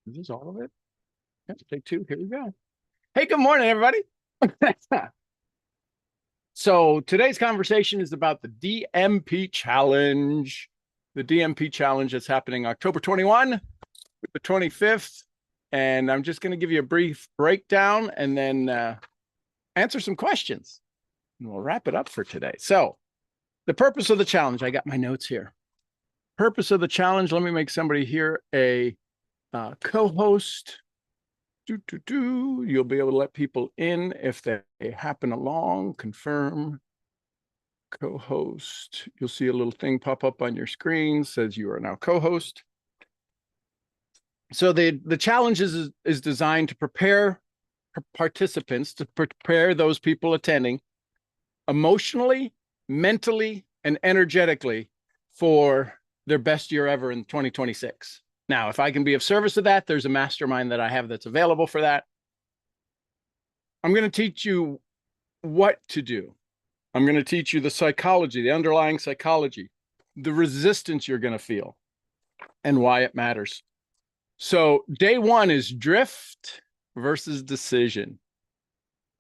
Is this all of it? Yep, take two. Here we go. Hey, good morning, everybody. So today's conversation is about the DMP Challenge. The DMP Challenge is happening October 21 with the 25th. And I'm just going to give you a brief breakdown and then answer some questions. And we'll wrap it up for today. So the purpose of the challenge, I got my notes here. Purpose of the challenge, let me make somebody here a co-host. You'll be able to let people in if they happen along. Confirm co-host. You'll see a little thing pop up on your screen, says you are now co-host. So the challenge is designed to prepare participants, to prepare those people attending emotionally, mentally, and energetically for their best year ever in 2026. Now, if I can be of service to that, there's a mastermind that I have that's available for that. I'm going to teach you what to do. I'm going to teach you the psychology, the underlying psychology, the resistance you're going to feel, and why it matters. So day one is drift versus decision.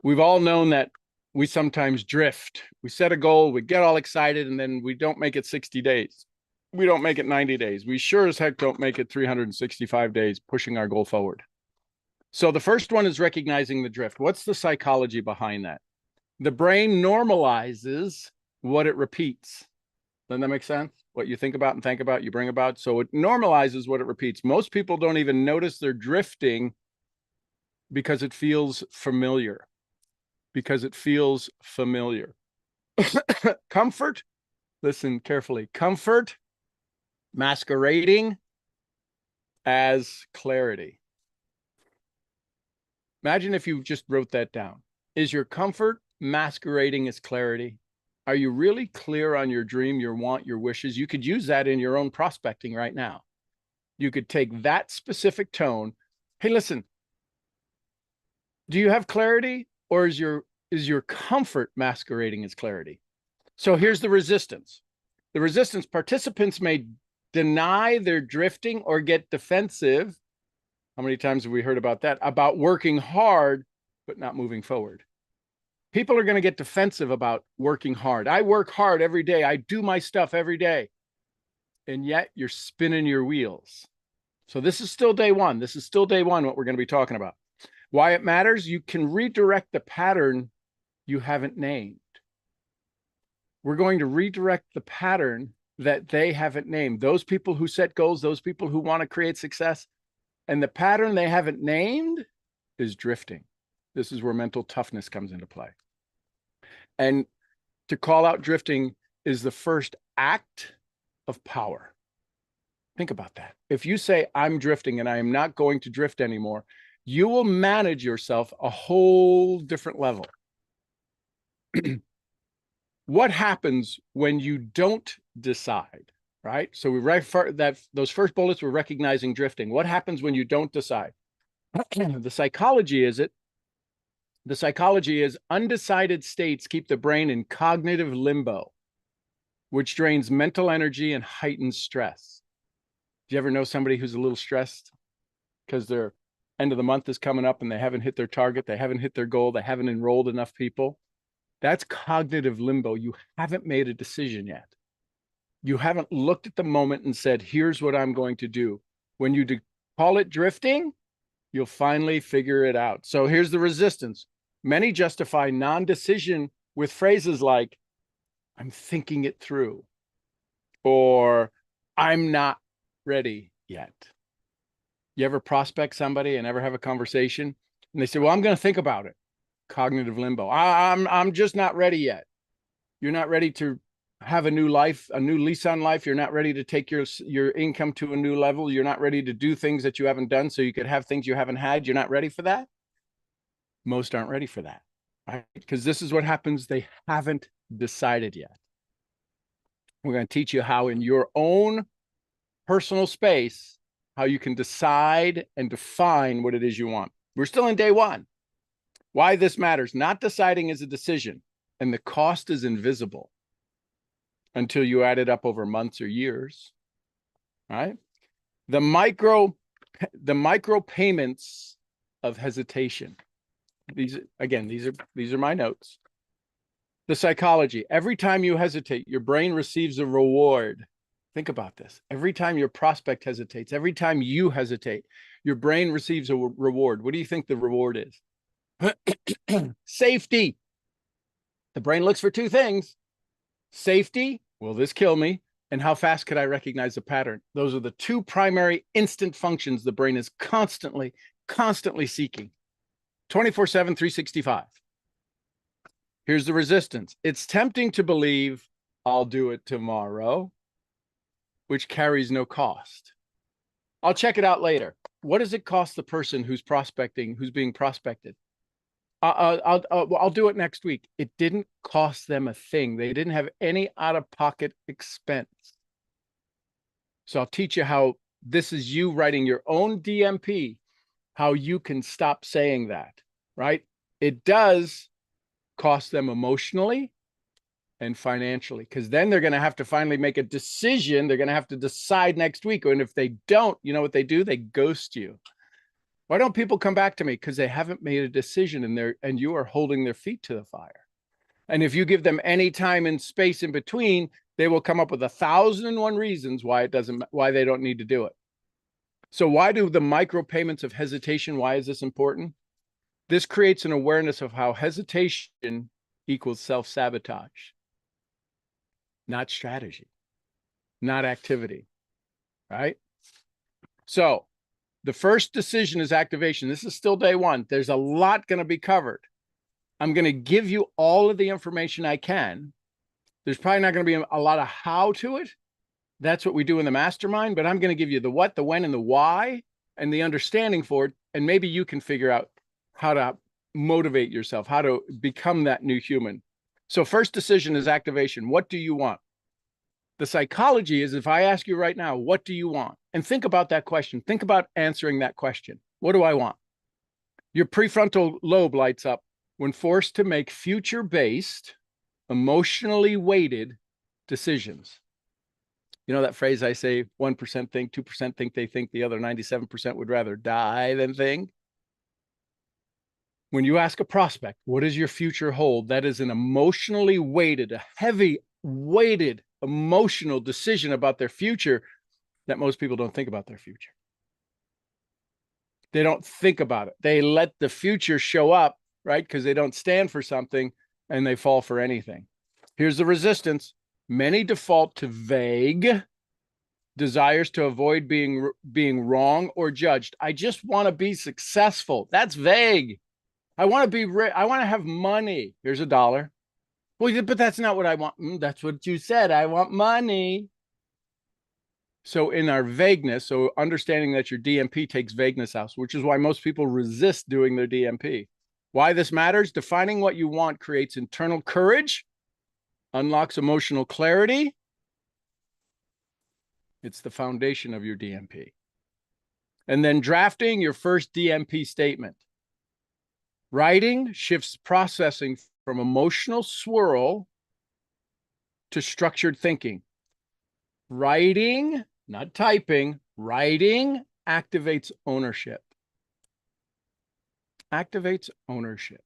We've all known that we sometimes drift. We set a goal, we get all excited, and then we don't make it 60 days. We don't make it 90 days. We sure as heck don't make it 365 days pushing our goal forward. So the first one is recognizing the drift. What's the psychology behind that? The brain normalizes what it repeats. Doesn't that make sense? What you think about and think about, you bring about. So it normalizes what it repeats. Most people don't even notice they're drifting because it feels familiar. Because it feels familiar. Comfort, listen carefully. Comfort masquerading as clarity. Imagine if you just wrote that down. Is your comfort masquerading as clarity? Are you really clear on your dream, your want, your wishes? You could use that in your own prospecting right now. You could take that specific tone. Hey, listen, do you have clarity, or is your comfort masquerading as clarity? So here's the resistance. The resistance, participants may deny their drifting or get defensive. How many times have we heard about that? About working hard, but not moving forward. People are going to get defensive about working hard. I work hard every day. I do my stuff every day. And yet you're spinning your wheels. So this is still day one. This is still day one, what we're going to be talking about. Why it matters, you can redirect the pattern you haven't named. We're going to redirect the pattern that they haven't named. Those people who set goals, those people who want to create success, and the pattern they haven't named is drifting. This is where mental toughness comes into play. And to call out drifting is the first act of power. Think about that. If you say, I'm drifting and I am not going to drift anymore, you will manage yourself a whole different level. What happens when you don't decide, right? So we refer that those first bullets were recognizing drifting. What happens when you don't decide? The psychology is undecided states keep the brain in cognitive limbo, which drains mental energy and heightens stress. Do you ever know somebody who's a little stressed because their end of the month is coming up and they haven't hit their target, they haven't hit their goal, they haven't enrolled enough people? That's cognitive limbo. You haven't made a decision yet. You haven't looked at the moment and said, here's what I'm going to do. When you call it drifting, you'll finally figure it out. So here's the resistance. Many justify non-decision with phrases like, I'm thinking it through, or I'm not ready yet. You ever prospect somebody and ever have a conversation and they say, well, I'm going to think about it. Cognitive limbo. I'm just not ready yet. You're not ready to have a new life, a new lease on life. You're not ready to take your income to a new level. You're not ready to do things that you haven't done so you could have things you haven't had. You're not ready for that. Most aren't ready for that, right? Because this is what happens. They haven't decided yet. We're going to teach you how in your own personal space, how you can decide and define what it is you want. We're still in day one. Why this matters. Not deciding is a decision, and the cost is invisible until you add it up over months or years, right? The micro The micropayments of hesitation. These are my notes. The psychology. Every time you hesitate, your brain receives a reward. Think about this. Every time your prospect hesitates, every time you hesitate, your brain receives a reward. What do you think the reward is? Safety. The brain looks for two things. Safety, will this kill me? And how fast could I recognize the pattern? Those are the two primary instant functions the brain is constantly seeking. 24/7, 365. Here's the resistance. It's tempting to believe I'll do it tomorrow, which carries no cost. I'll check it out later. What does it cost the person who's prospecting, who's being prospected? I'll do it next week. It didn't cost them a thing. They didn't have any out-of-pocket expense. So I'll teach you how this is you writing your own DMP, how you can stop saying that, right? It does cost them emotionally and financially, because then they're going to have to finally make a decision. They're going to have to decide next week. And if they don't, you know what they do? They ghost you. Why don't people come back to me? Because they haven't made a decision and you are holding their feet to the fire. And if you give them any time and space in between, they will come up with 1,001 reasons why they don't need to do it. So why do the micropayments of hesitation? Why is this important? This creates an awareness of how hesitation equals self-sabotage, not strategy, not activity, right? So the first decision is activation. This is still day one. There's a lot going to be covered. I'm going to give you all of the information I can. There's probably not going to be a lot of how to it. That's what we do in the mastermind, but I'm going to give you the what, the when, and the why, and the understanding for it. And maybe you can figure out how to motivate yourself, how to become that new human. So first decision is activation. What do you want? The psychology is, if I ask you right now, what do you want? And think about that question. Think about answering that question. What do I want? Your prefrontal lobe lights up when forced to make future-based, emotionally weighted decisions. You know that phrase I say, 1% think, 2% think they think, the other 97% would rather die than think? When you ask a prospect, what does your future hold? That is an emotionally weighted, a heavy weighted emotional decision about their future that most people don't think about their future. They don't think about it. They let the future show up, right? Because they don't stand for something and they fall for anything. Here's the resistance. Many default to vague desires to avoid being wrong or judged. I just want to be successful. That's vague. I want to be rich. I want to have money. Here's $1. Well, but that's not what I want. That's what you said. I want money. So in our vagueness, so understanding that your DMP takes vagueness out, which is why most people resist doing their DMP. Why this matters? Defining what you want creates internal courage, unlocks emotional clarity. It's the foundation of your DMP. And then drafting your first DMP statement. Writing shifts processing from emotional swirl to structured thinking. Writing, not typing, writing activates ownership. Activates ownership.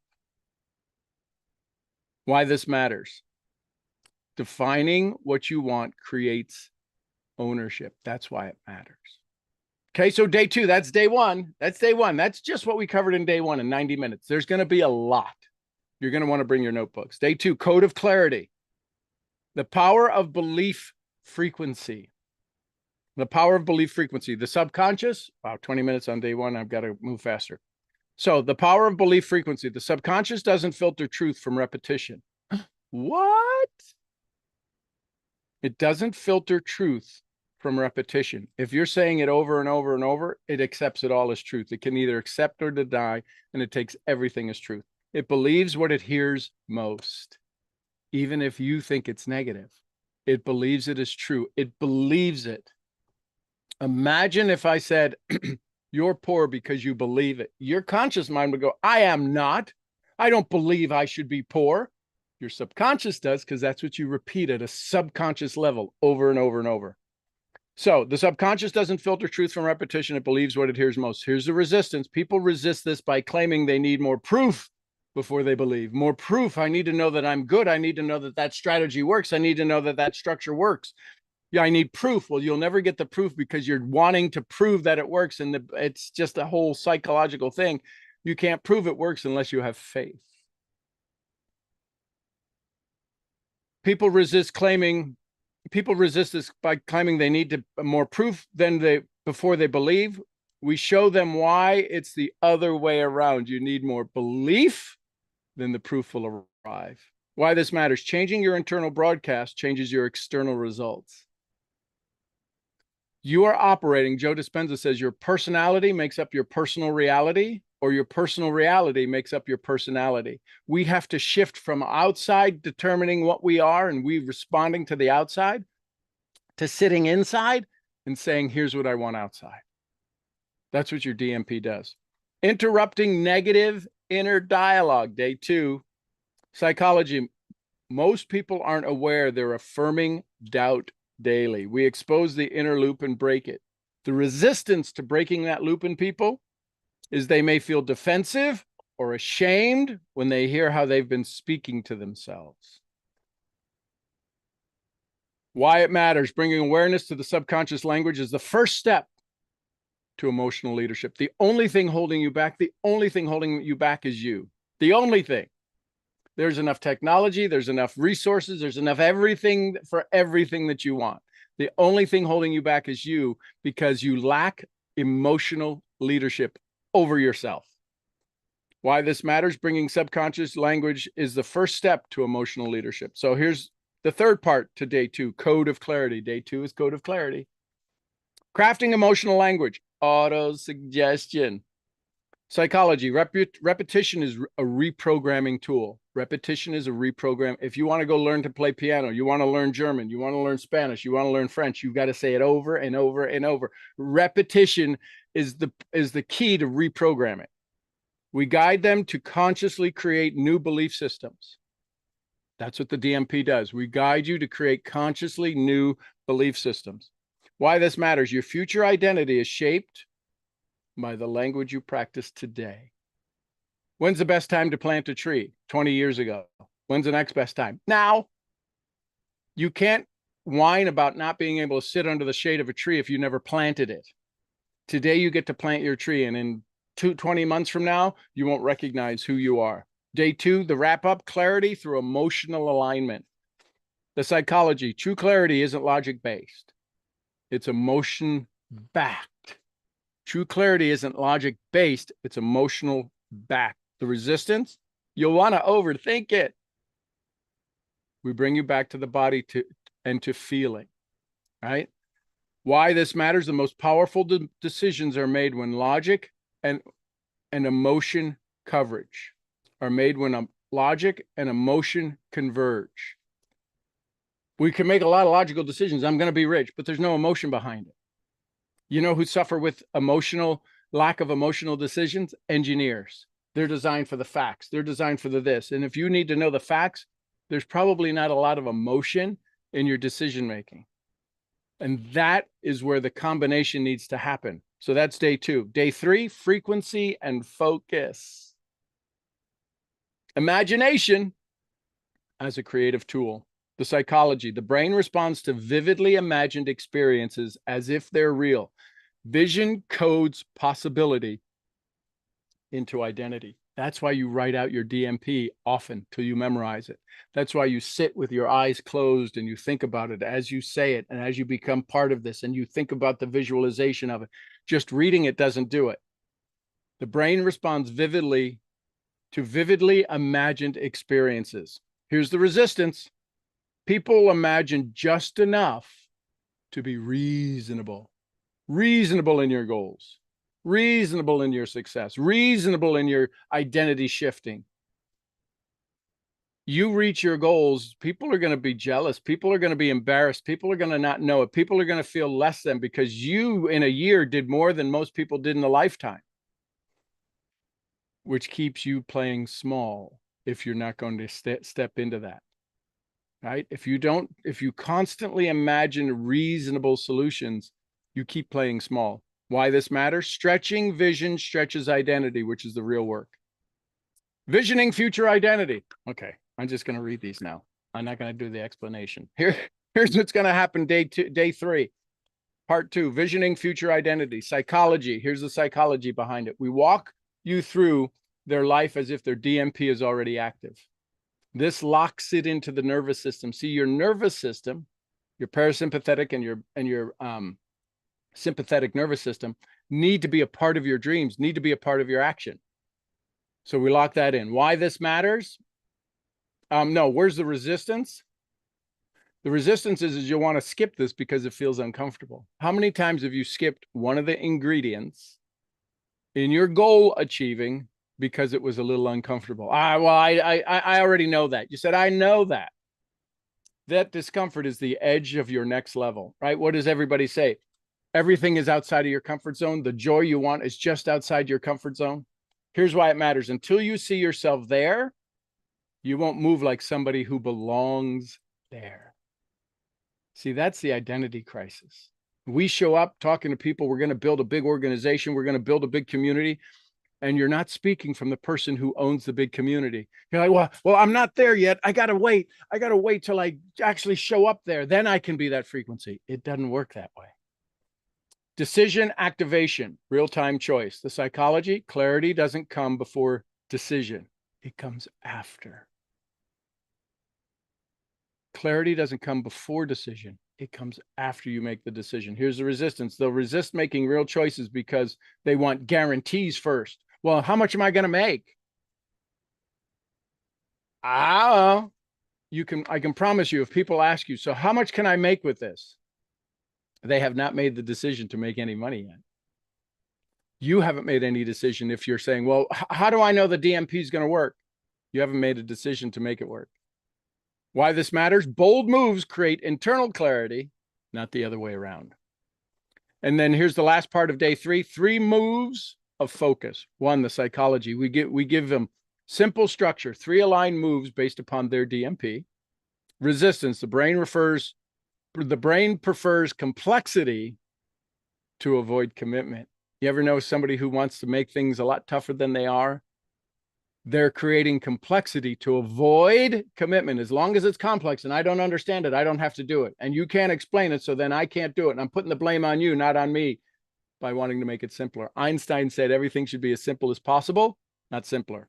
Why this matters? Defining what you want creates ownership. That's why it matters. Okay, so day two, that's day one. That's day one. That's just what we covered in day one in 90 minutes. There's going to be a lot. You're going to want to bring your notebooks. Day two, code of clarity. The power of belief frequency. The power of belief frequency. The subconscious, wow, 20 minutes on day one. I've got to move faster. So the power of belief frequency. The subconscious doesn't filter truth from repetition. What? It doesn't filter truth from repetition. If you're saying it over and over and over, it accepts it all as truth. It can either accept or deny, and it takes everything as truth. It believes what it hears most, even if you think it's negative. It believes it is true. It believes it. Imagine if I said, you're poor because you believe it. Your conscious mind would go, I am not. I don't believe I should be poor. Your subconscious does, because that's what you repeat at a subconscious level over and over and over. So the subconscious doesn't filter truth from repetition. It believes what it hears most. Here's the resistance. People resist this by claiming they need more proof before they believe. More proof. I need to know that I'm good. I need to know that that strategy works. I need to know that that structure works. Yeah, I need proof. Well, you'll never get the proof because you're wanting to prove that it works. And it's just a whole psychological thing. You can't prove it works unless you have faith. People resist this by claiming they need to more proof than they before they believe. We show them why it's the other way around. You need more belief, then the proof will arrive. Why this matters. Changing your internal broadcast changes your external results. You are operating, Joe Dispenza says, your personality makes up your personal reality, or your personal reality makes up your personality. We have to shift from outside determining what we are and we responding to the outside to sitting inside and saying, here's what I want outside. That's what your DMP does. Interrupting negative inner dialogue, day 2. Psychology. Most people aren't aware they're affirming doubt daily. We expose the inner loop and break it. The resistance to breaking that loop in people is they may feel defensive or ashamed when they hear how they've been speaking to themselves. Why it matters. Bringing awareness to the subconscious language is the first step to emotional leadership. The only thing holding you back is you. The only thing. There's enough technology, there's enough resources, there's enough everything for everything that you want. The only thing holding you back is you, because you lack emotional leadership over yourself. Why this matters. Bringing subconscious language is the first step to emotional leadership. So here's the third part to day 2, code of clarity. Day 2 is code of clarity. Crafting emotional language, auto-suggestion. Psychology, repetition is a reprogramming tool. Repetition is a reprogram. If you want to go learn to play piano, you want to learn German, you want to learn Spanish, you want to learn French, you've got to say it over and over and over. Repetition is the key to reprogramming. We guide them to consciously create new belief systems. That's what the DMP does. We guide you to create consciously new belief systems. Why this matters. Your future identity is shaped by the language you practice today. When's the best time to plant a tree? 20 years ago. When's the next best time? Now. You can't whine about not being able to sit under the shade of a tree if you never planted it. Today you get to plant your tree, and in 20 months from now, you won't recognize who you are. Day 2, the wrap up, clarity through emotional alignment. The psychology, true clarity isn't logic based. It's emotion backed. True clarity isn't logic based. It's emotional backed. The resistance, you'll want to overthink it. We bring you back to the body and to feeling, right? Why this matters. The most powerful decisions are made when logic and emotion coverage are made when logic and emotion converge. We can make a lot of logical decisions. I'm going to be rich, but there's no emotion behind it. You know who suffer with lack of emotional decisions? Engineers. They're designed for the facts. They're designed for the this. And if you need to know the facts, there's probably not a lot of emotion in your decision making. And that is where the combination needs to happen. So that's day 2. Day 3, frequency and focus. Imagination as a creative tool. The psychology, the brain responds to vividly imagined experiences as if they're real. Vision codes possibility into identity. That's why you write out your DMP often till you memorize it. That's why you sit with your eyes closed and you think about it as you say it and as you become part of this and you think about the visualization of it. Just reading it doesn't do it. The brain responds vividly to vividly imagined experiences. Here's the resistance. People imagine just enough to be reasonable. Reasonable in your goals. Reasonable in your success. Reasonable in your identity shifting. You reach your goals, people are going to be jealous. People are going to be embarrassed. People are going to not know it. People are going to feel less than because you in a year did more than most people did in a lifetime, which keeps you playing small if you're not going to step into that. right? If you constantly imagine reasonable solutions, you keep playing small. Why this matters? Stretching vision stretches identity, which is the real work. Visioning future identity. Okay, I'm just going to read these now. I'm not going to do the explanation. Here's what's going to happen day 3. Part 2, visioning future identity. Psychology. Here's the psychology behind it. We walk you through their life as if their DMP is already active. This locks it into the nervous system. See, your nervous system, your parasympathetic and your sympathetic nervous system need to be a part of your dreams, need to be a part of your action. So we lock that in. Why this matters? No, where's the resistance? The resistance is you'll want to skip this because it feels uncomfortable. How many times have you skipped one of the ingredients in your goal achieving because it was a little uncomfortable? I already know that. You said, I know that. That discomfort is the edge of your next level, right? What does everybody say? Everything is outside of your comfort zone. The joy you want is just outside your comfort zone. Here's why it matters. Until you see yourself there, you won't move like somebody who belongs there. See, that's the identity crisis. We show up talking to people. We're going to build a big organization. We're going to build a big community. And you're not speaking from the person who owns the big community. You're like, well, I'm not there yet. I got to wait. I got to wait till I actually show up there. Then I can be that frequency. It doesn't work that way. Decision activation, real-time choice. The psychology, clarity doesn't come before decision. It comes after. Clarity doesn't come before decision. It comes after you make the decision. Here's the resistance. They'll resist making real choices because they want guarantees first. Well, how much am I going to make? I can promise you, if people ask you, so how much can I make with this? They have not made the decision to make any money yet. You haven't made any decision if you're saying, well, how do I know the DMP is going to work? You haven't made a decision to make it work. Why this matters? Bold moves create internal clarity, not the other way around. And then here's the last part of day 3, 3 moves of focus. 1, the psychology. We give them simple structure, 3 aligned moves based upon their DMP. Resistance. The brain prefers complexity to avoid commitment. You ever know somebody who wants to make things a lot tougher than they are? They're creating complexity to avoid commitment. As long as it's complex and I don't understand it, I don't have to do it. And you can't explain it, so then I can't do it. And I'm putting the blame on you, not on me, by wanting to make it simpler. Einstein said everything should be as simple as possible, not simpler.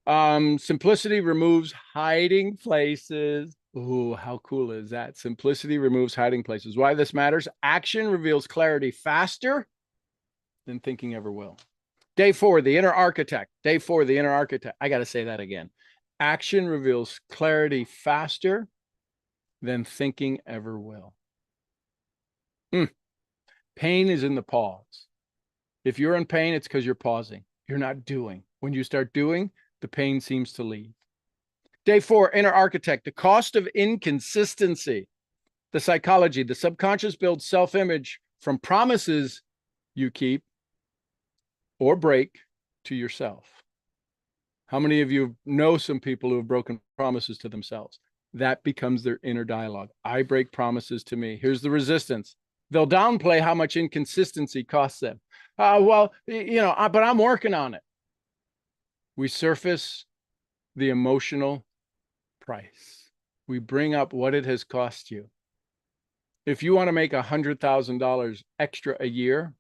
Simplicity removes hiding places. Ooh, how cool is that? Simplicity removes hiding places. Why this matters? Action reveals clarity faster than thinking ever will. Day 4, the inner architect. Day 4, the inner architect. I got to say that again. Action reveals clarity faster than thinking ever will. Pain is in the pause. If you're in pain, it's because you're pausing. You're not doing. When you start doing, the pain seems to leave. Day 4, inner architect. The cost of inconsistency. The psychology. The subconscious builds self-image from promises you keep or break to yourself. How many of you know some people who have broken promises to themselves? That becomes their inner dialogue. I break promises to me. Here's the resistance. They'll downplay how much inconsistency costs them. But I'm working on it. We surface the emotional price. We bring up what it has cost you. If you want to make $100,000 extra a year,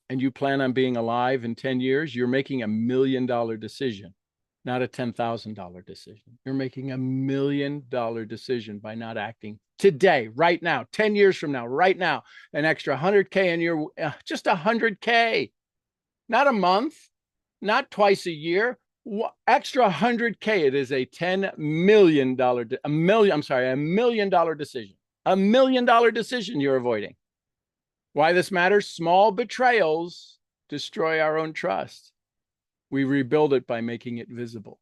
and you plan on being alive in 10 years, you're making $1 million decision, not a $10,000 decision. You're making $1 million decision by not acting today, right now, 10 years from now, right now, an extra 100K in your, just 100K, not a month, not twice a year, extra 100K. It is a $10 million, $1 million decision, $1 million decision you're avoiding. Why this matters? Small betrayals destroy our own trust. We rebuild it by making it visible.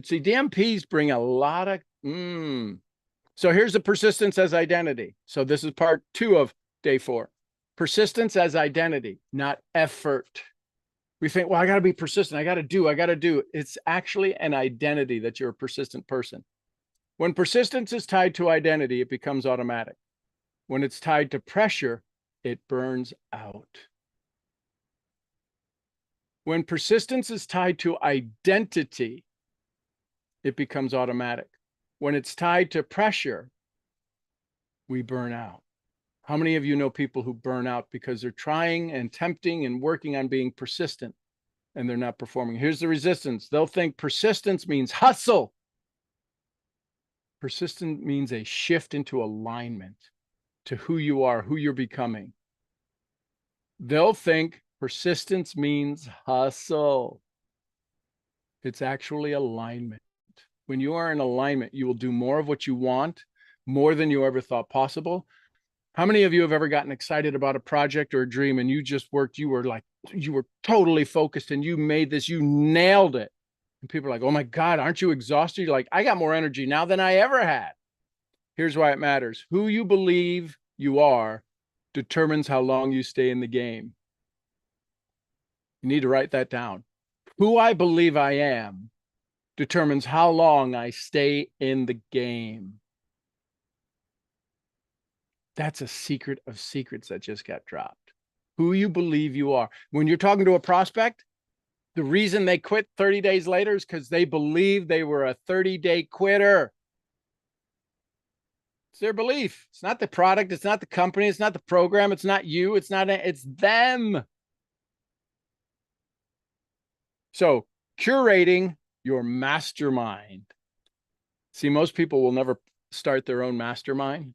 See, DMPs bring a lot of... So here's the persistence as identity. So this is part 2 of day 4. Persistence as identity, not effort. We think, well, I got to be persistent. I got to do. It's actually an identity that you're a persistent person. When persistence is tied to identity, it becomes automatic. When it's tied to pressure, it burns out. When persistence is tied to identity, it becomes automatic. When it's tied to pressure, we burn out. How many of you know people who burn out because they're trying and tempting and working on being persistent and they're not performing? Here's the resistance. They'll think persistence means hustle. Persistent means a shift into alignment to who you are, who you're becoming. They'll think persistence means hustle. It's actually alignment. When you are in alignment, you will do more of what you want, more than you ever thought possible. How many of you have ever gotten excited about a project or a dream and you just worked, you were totally focused and you made this, you nailed it. And people are like, oh my God, aren't you exhausted? You're like, I got more energy now than I ever had. Here's why it matters. Who you believe you are determines how long you stay in the game. You need to write that down. Who I believe I am determines how long I stay in the game. That's a secret of secrets that just got dropped. Who you believe you are. When you're talking to a prospect, the reason they quit 30 days later is because they believe they were a 30-day quitter. It's their belief. It's not the product. It's not the company. It's not the program. It's not you. It's them. So curating your mastermind. See, most people will never start their own mastermind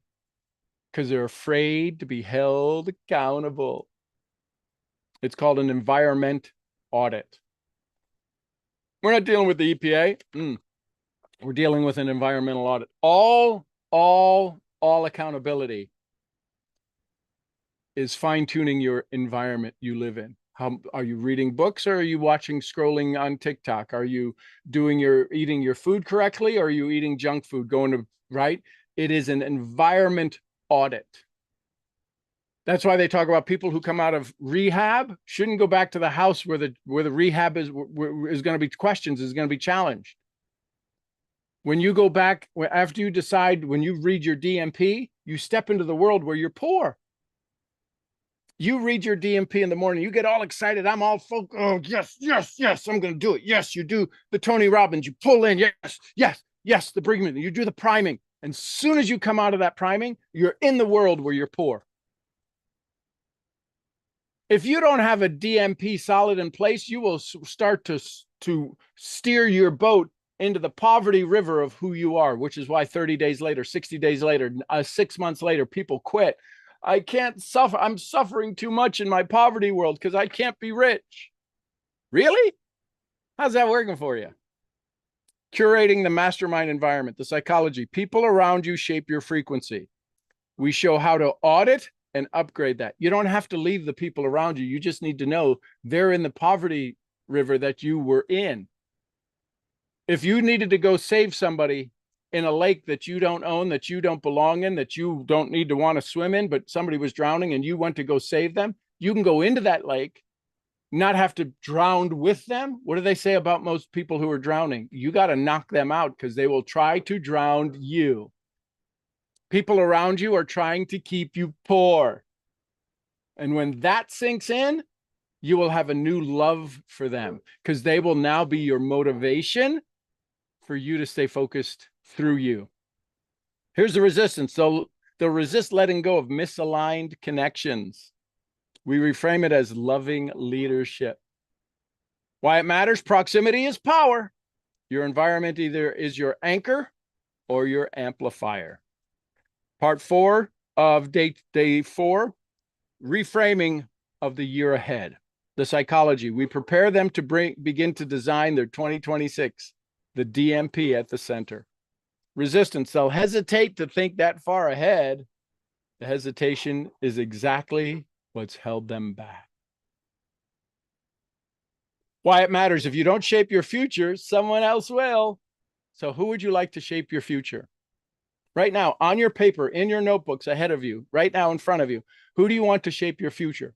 because they're afraid to be held accountable. It's called an environment audit. We're not dealing with the EPA. We're dealing with an environmental audit. All accountability is fine-tuning your environment you live in. How are you reading books, or are you scrolling on TikTok? Are you eating your food correctly, or are you eating junk food, right? It is an environment audit. That's why they talk about people who come out of rehab shouldn't go back to the house where the rehab is going to be questions, is going to be challenged. When you go back, after you decide, when you read your DMP, you step into the world where you're poor. You read your DMP in the morning, you get all excited. I'm all focused. Oh, yes, I'm going to do it. Yes, you do the Tony Robbins, you pull in. Yes, the Brigman, you do the priming. And as soon as you come out of that priming, you're in the world where you're poor. If you don't have a DMP solid in place, you will start to steer your boat into the poverty river of who you are, which is why 30 days later, 60 days later, 6 months later, people quit. I can't suffer. I'm suffering too much in my poverty world because I can't be rich. Really? How's that working for you? Curating the mastermind environment, the psychology. People around you shape your frequency. We show how to audit and upgrade that. You don't have to leave the people around you. You just need to know they're in the poverty river that you were in. If you needed to go save somebody in a lake that you don't own, that you don't belong in, that you don't need to want to swim in, but somebody was drowning and you went to go save them, you can go into that lake, not have to drown with them. What do they say about most people who are drowning? You got to knock them out because they will try to drown you. People around you are trying to keep you poor. And when that sinks in, you will have a new love for them because they will now be your motivation for you to stay focused through you. Here's the resistance. They'll resist letting go of misaligned connections. We reframe it as loving leadership. Why it matters? Proximity is power. Your environment either is your anchor or your amplifier. Part 4 of day 4, reframing of the year ahead. The psychology. We prepare them to begin to design their 2026, the DMP at the center. Resistance. They'll hesitate to think that far ahead. The hesitation is exactly what's held them back. Why it matters. If you don't shape your future, someone else will. So who would you like to shape your future? Right now, on your paper, in your notebooks ahead of you, right now in front of you, who do you want to shape your future?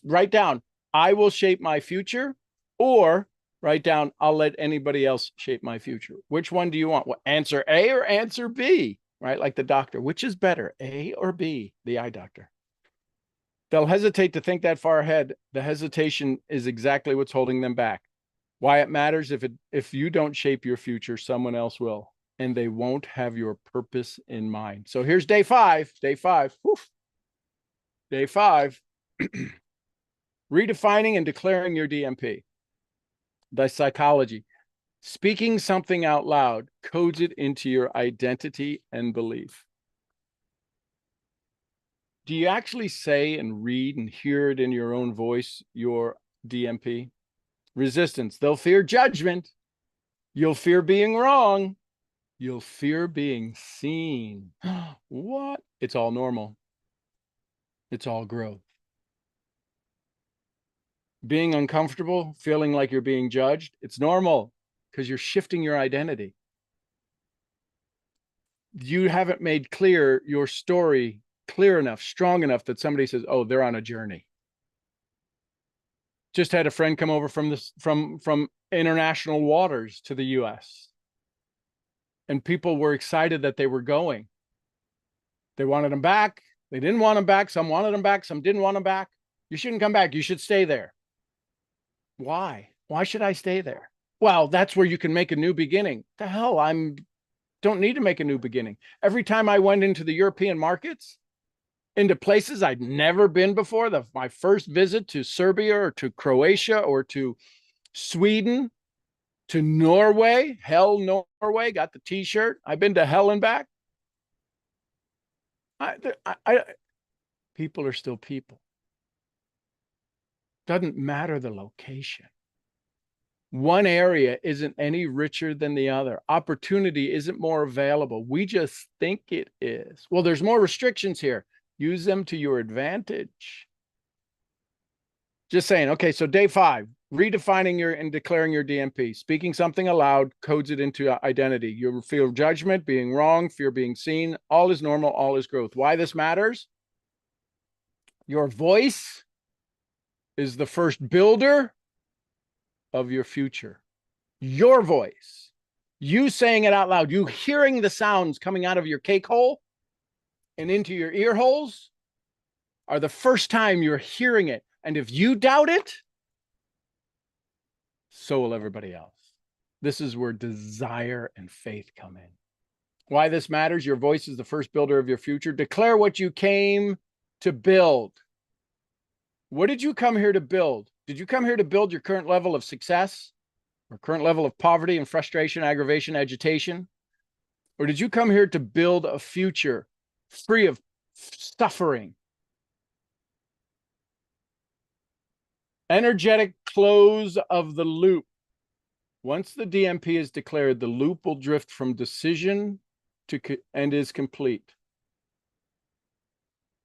Write down, I will shape my future, or Write down, I'll let anybody else shape my future. Which one do you want? Well, answer A or answer B, right? Like the doctor, which is better, A or B? The eye doctor. They'll hesitate to think that far ahead. The hesitation is exactly what's holding them back. Why it matters, if you don't shape your future, someone else will, and they won't have your purpose in mind. So here's day 5. Day 5. Woof. Day 5. Redefining and declaring your DMP. The psychology. Speaking something out loud codes it into your identity and belief. Do you actually say and read and hear it in your own voice, your DMP? Resistance. They'll fear judgment. You'll fear being wrong. You'll fear being seen. What? It's all normal. It's all growth. Being uncomfortable, feeling like you're being judged, it's normal because you're shifting your identity. You haven't made clear your story clear enough, strong enough that somebody says, oh, they're on a journey. Just had a friend come over from international waters to the US. And people were excited that they were going. They wanted them back. They didn't want them back. Some wanted them back. Some didn't want them back. You shouldn't come back. You should stay there. Why? Why should I stay there? Well, that's where you can make a new beginning. The hell, don't need to make a new beginning. Every time I went into the European markets, into places I'd never been before, my first visit to Serbia or to Croatia or to Sweden, to Norway, hell, Norway, got the t-shirt. I've been to hell and back. People are still people. Doesn't matter the location. One area isn't any richer than the other. Opportunity isn't more available. We just think it is. Well, there's more restrictions here. Use them to your advantage. Just saying. Okay, so day 5, redefining and declaring your DMP. Speaking something aloud codes it into identity. You feel judgment, being wrong, fear being seen. All is normal, all is growth. Why this matters? Your voice is the first builder of your future. Your voice. You saying it out loud. You hearing the sounds coming out of your cake hole and into your ear holes are the first time you're hearing it. And if you doubt it, so will everybody else. This is where desire and faith come in. Why this matters? Your voice is the first builder of your future. Declare what you came to build. What did you come here to build? Did you come here to build your current level of success or current level of poverty and frustration, aggravation, agitation? Or did you come here to build a future free of suffering? Energetic close of the loop. Once the DMP is declared, the loop will drift from decision to and is complete.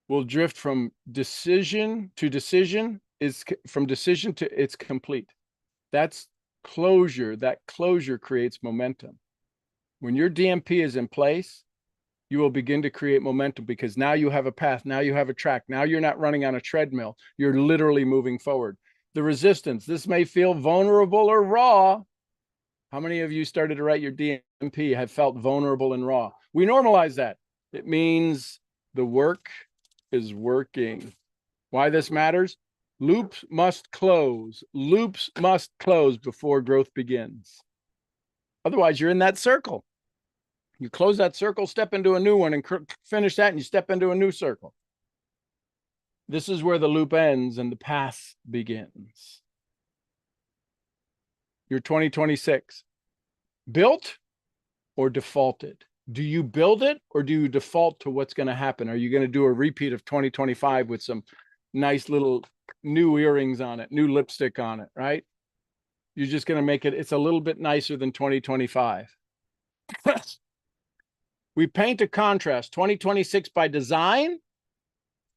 Will drift from decision to decision, is from decision to it's complete. That's closure. That closure creates momentum. When your DMP is in place, you will begin to create momentum because now you have a path. Now you have a track. Now you're not running on a treadmill. You're literally moving forward. The resistance. This may feel vulnerable or raw. How many of you started to write your DMP have felt vulnerable and raw? We normalize that. It means the work is working. Why this matters? Loops must close. Loops must close before growth begins. Otherwise, you're in that circle. You close that circle, step into a new one, and finish that, and you step into a new circle. This is where the loop ends and the path begins. Your 2026. Built or defaulted? Do you build it or do you default to what's going to happen? Are you going to do a repeat of 2025 with some nice little new earrings on it, new lipstick on it, right? You're just going to make it, it's a little bit nicer than 2025. We paint a contrast, 2026 by design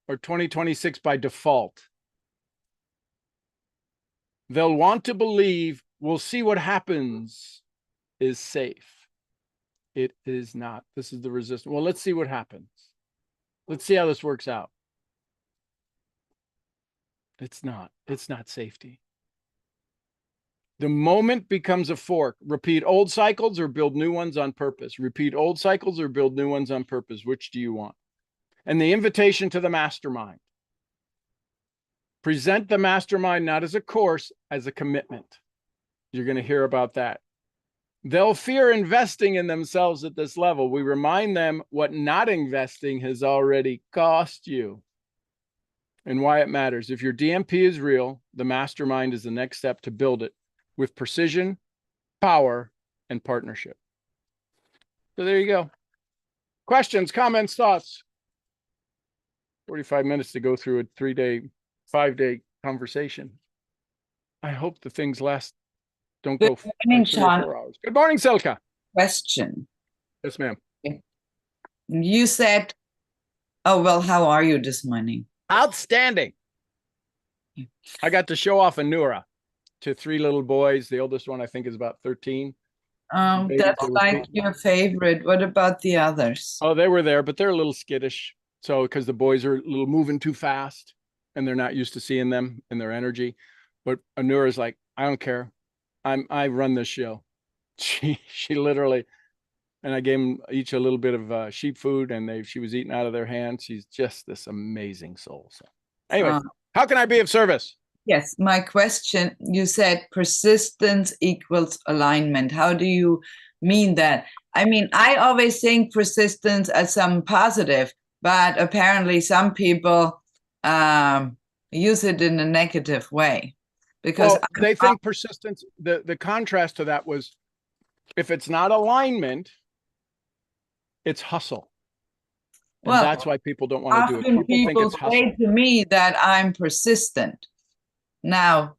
or 2026 by default. They'll want to believe, we'll see what happens, is safe. It is not. This is the resistance. Well, let's see what happens. Let's see how this works out. It's not. It's not safety. The moment becomes a fork. Repeat old cycles or build new ones on purpose. Repeat old cycles or build new ones on purpose. Which do you want? And the invitation to the mastermind. Present the mastermind not as a course, as a commitment. You're going to hear about that. They'll fear investing in themselves at this level. We remind them what not investing has already cost you and why it matters. If your DMP is real, the mastermind is the next step to build it with precision, power, and partnership. So there you go. Questions, comments, thoughts? 45 minutes to go through a 5-day conversation. I hope the things don't go Good morning, like 3 or 4 hours. Good morning, Silka. Question. Yes, ma'am. You said, oh, well, how are you this morning? Outstanding. I got to show off a Nura to 3 little boys. The oldest one, I think, is about 13. That's like your favorite. What about the others? Oh, they were there, but they're a little skittish. So, because the boys are a little moving too fast and they're not used to seeing them and their energy. But Anura's like, I don't care. I run this show. She literally, and I gave them each a little bit of sheep food, and she was eating out of their hands. She's just this amazing soul. So, anyway, how can I be of service? Yes, my question, you said persistence equals alignment. How do you mean that? I mean, I always think persistence as some positive, but apparently some people use it in a negative way. Because they think persistence, the contrast to that was, if it's not alignment, it's hustle. And well, that's why people don't want to do it. People think it's hustle. Say to me that I'm persistent. Now,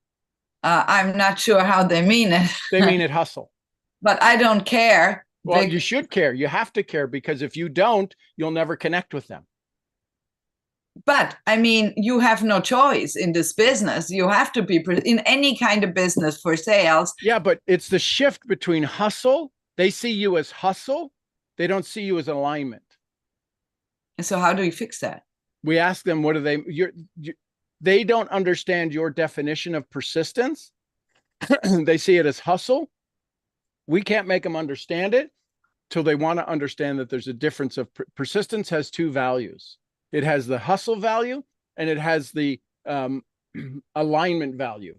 I'm not sure how they mean it. They mean it hustle. But I don't care. Well, you should care. You have to care, because if you don't, you'll never connect with them. But I mean, you have no choice in this business. You have to be in any kind of business for sales. Yeah, but it's the shift between hustle. They see you as hustle. They don't see you as alignment. And so how do you fix that? We ask them, what do they don't understand your definition of persistence. They see it as hustle. We can't make them understand it till they want to understand that there's a difference of persistence has 2 values. It has the hustle value and it has the alignment value.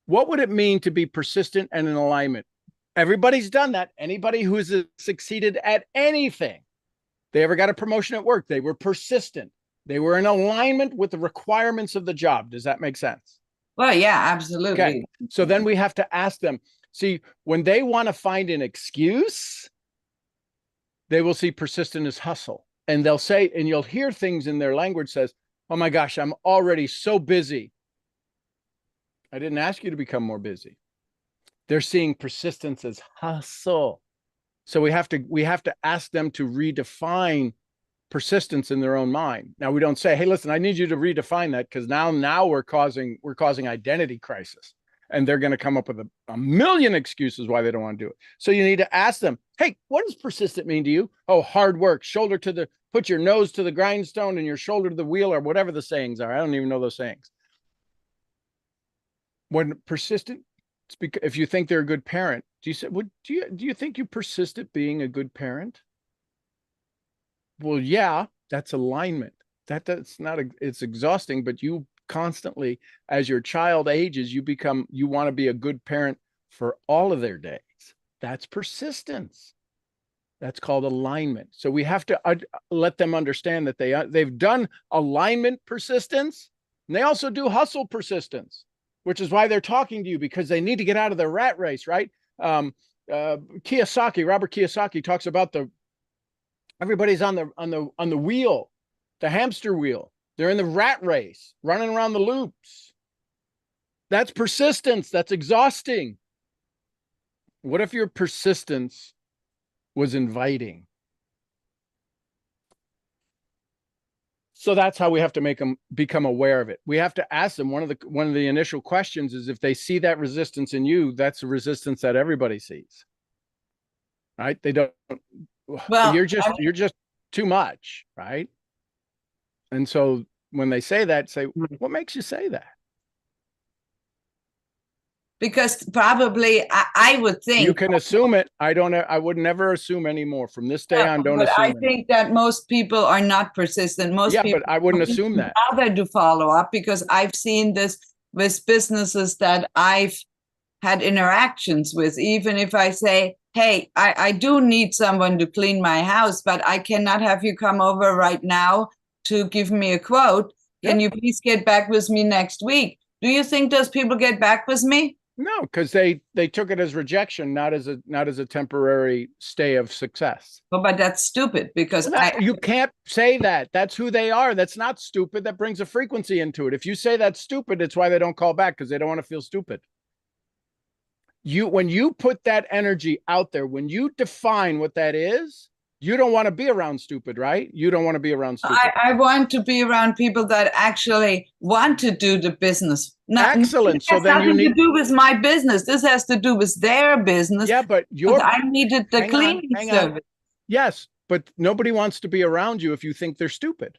What would it mean to be persistent and in alignment? Everybody's done that. Anybody who's succeeded at anything, they ever got a promotion at work, they were persistent. They were in alignment with the requirements of the job. Does that make sense? Well, yeah, absolutely. Okay. So then we have to ask them, see, when they want to find an excuse, they will see persistent as hustle. And they'll say, and you'll hear things in their language says, oh my gosh, I'm already so busy. I didn't ask you to become more busy. They're seeing persistence as hustle. So we have to ask them to redefine persistence in their own mind. Now, we don't say, hey, listen, I need you to redefine that, because now we're causing identity crisis, and they're going to come up with a million excuses why they don't want to do it. So you need to ask them, hey, what does persistent mean to you? Oh, hard work, put your nose to the grindstone and your shoulder to the wheel, or whatever the sayings are. I don't even know those sayings. When persistent, if you think they're a good parent, do you think you persist at being a good parent? Well, yeah, that's alignment. It's exhausting, but you constantly, as your child ages, you want to be a good parent for all of their days. That's persistence. That's called alignment. So we have to let them understand that they've done alignment persistence, and they also do hustle persistence, which is why they're talking to you, because they need to get out of the rat race, right? Robert Kiyosaki talks about everybody's on the wheel, the hamster wheel. They're in the rat race, running around the loops. That's persistence. That's exhausting. What if your persistence was inviting? So that's how we have to make them become aware of it. We have to ask them, one of the initial questions is, if they see that resistance in you, that's a resistance that everybody sees. Right? They don't, well, you're just too much, right? And so when they say that, say, what makes you say that? Because probably I would think You can assume it. I would never assume anymore. From this day on, don't but I assume it. think that most people are not persistent. Most Yeah, people but I wouldn't don't assume even that. bother to follow up, because I've seen this with businesses that I've had interactions with. Even if I say, hey, I do need someone to clean my house, but I cannot have you come over right now to give me a quote. Can you please get back with me next week? Do you think those people get back with me? No, because they took it as rejection, not as a temporary stay of success. Well, but that's stupid, because You can't say that. That's who they are. That's not stupid. That brings a frequency into it. If you say that's stupid, it's why they don't call back, because they don't want to feel stupid. When you put that energy out there, when you define what that is, you don't want to be around stupid, right? You don't want to be around stupid. I want to be around people that actually want to do the business. Excellent. So then you need to do with my business. This has to do with their business. Yeah, but I needed the cleaning service. Yes, but nobody wants to be around you if you think they're stupid.